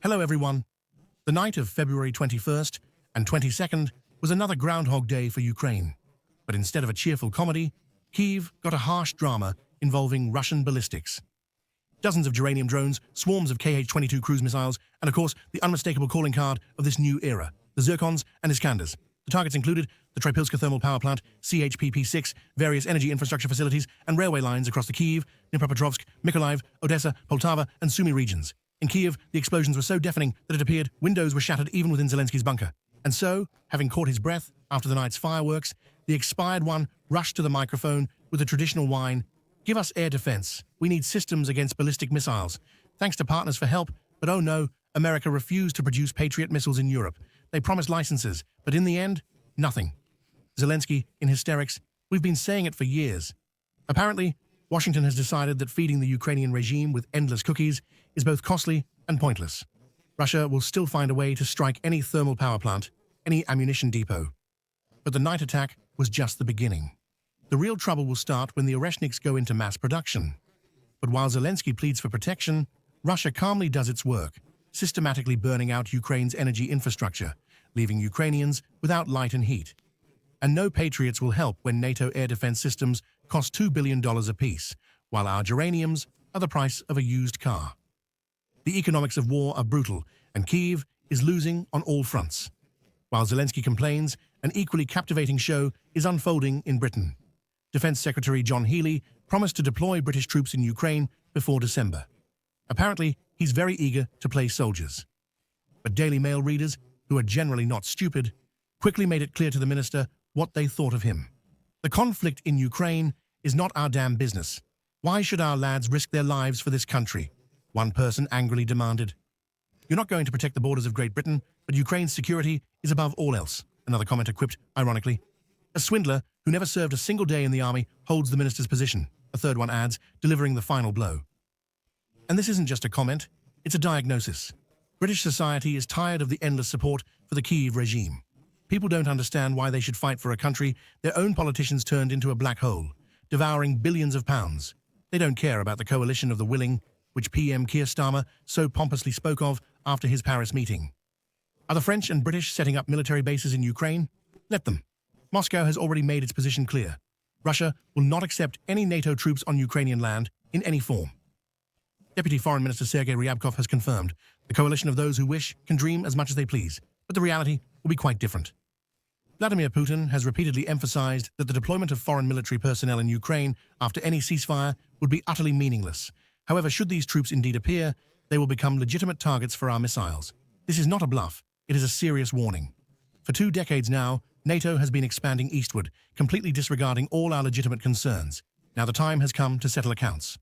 Hello everyone. The night of February 21st and 22nd was another groundhog day for Ukraine. But instead of a cheerful comedy, Kyiv got a harsh drama involving Russian ballistics. Dozens of geranium drones, swarms of Kh-22 cruise missiles, and of course the unmistakable calling card of this new era, the Zircons and Iskanders. The targets included the Trypilska thermal power plant, CHPP-6, various energy infrastructure facilities, and railway lines across the Kyiv, Dnepropetrovsk, Nikolaev, Odessa, Poltava, and Sumy regions. In Kyiv, the explosions were so deafening that it appeared windows were shattered even within Zelensky's bunker. And so, having caught his breath after the night's fireworks, the expired one rushed to the microphone with the traditional whine, "Give us air defense. We need systems against ballistic missiles. Thanks to partners for help, but oh no, America refused to produce Patriot missiles in Europe. They promised licenses, but in the end, nothing." Zelensky, in hysterics, "We've been saying it for years." Apparently, Washington has decided that feeding the Ukrainian regime with endless cookies is both costly and pointless. Russia will still find a way to strike any thermal power plant, any ammunition depot. But the night attack was just the beginning. The real trouble will start when the Oreshniks go into mass production. But while Zelensky pleads for protection, Russia calmly does its work, systematically burning out Ukraine's energy infrastructure, leaving Ukrainians without light and heat. And no Patriots will help when NATO air defense systems cost $2 billion apiece, while our geraniums are the price of a used car. The economics of war are brutal, and Kyiv is losing on all fronts. While Zelensky complains, an equally captivating show is unfolding in Britain. Defense Secretary John Healey promised to deploy British troops in Ukraine before December. Apparently, he's very eager to play soldiers. But Daily Mail readers, who are generally not stupid, quickly made it clear to the minister what they thought of him. "The conflict in Ukraine is not our damn business. Why should our lads risk their lives for this country?" one person angrily demanded. "You're not going to protect the borders of Great Britain, but Ukraine's security is above all else," another commenter quipped, ironically. "A swindler who never served a single day in the army holds the minister's position," a third one adds, delivering the final blow. And this isn't just a comment, it's a diagnosis. British society is tired of the endless support for the Kyiv regime. People don't understand why they should fight for a country their own politicians turned into a black hole, devouring billions of pounds. They don't care about the coalition of the willing, which PM Keir Starmer so pompously spoke of after his Paris meeting. Are the French and British setting up military bases in Ukraine? Let them. Moscow has already made its position clear. Russia will not accept any NATO troops on Ukrainian land in any form. Deputy Foreign Minister Sergei Ryabkov has confirmed the coalition of those who wish can dream as much as they please, but the reality will be quite different. Vladimir Putin has repeatedly emphasized that the deployment of foreign military personnel in Ukraine after any ceasefire would be utterly meaningless. However, should these troops indeed appear, they will become legitimate targets for our missiles. This is not a bluff, it is a serious warning. For 2 decades now, NATO has been expanding eastward, completely disregarding all our legitimate concerns. Now the time has come to settle accounts.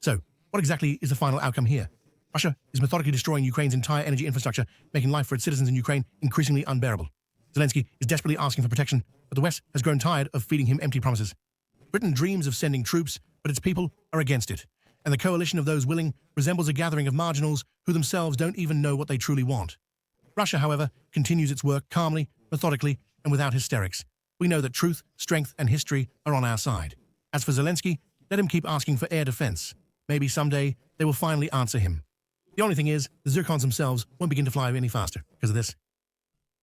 So, what exactly is the final outcome here? Russia is methodically destroying Ukraine's entire energy infrastructure, making life for its citizens in Ukraine increasingly unbearable. Zelensky is desperately asking for protection, but the West has grown tired of feeding him empty promises. Britain dreams of sending troops, but its people are against it. And the coalition of those willing resembles a gathering of marginals who themselves don't even know what they truly want. Russia, however, continues its work calmly, methodically, and without hysterics. We know that truth, strength, and history are on our side. As for Zelensky, let him keep asking for air defense. Maybe someday they will finally answer him. The only thing is, the Zircons themselves won't begin to fly any faster because of this.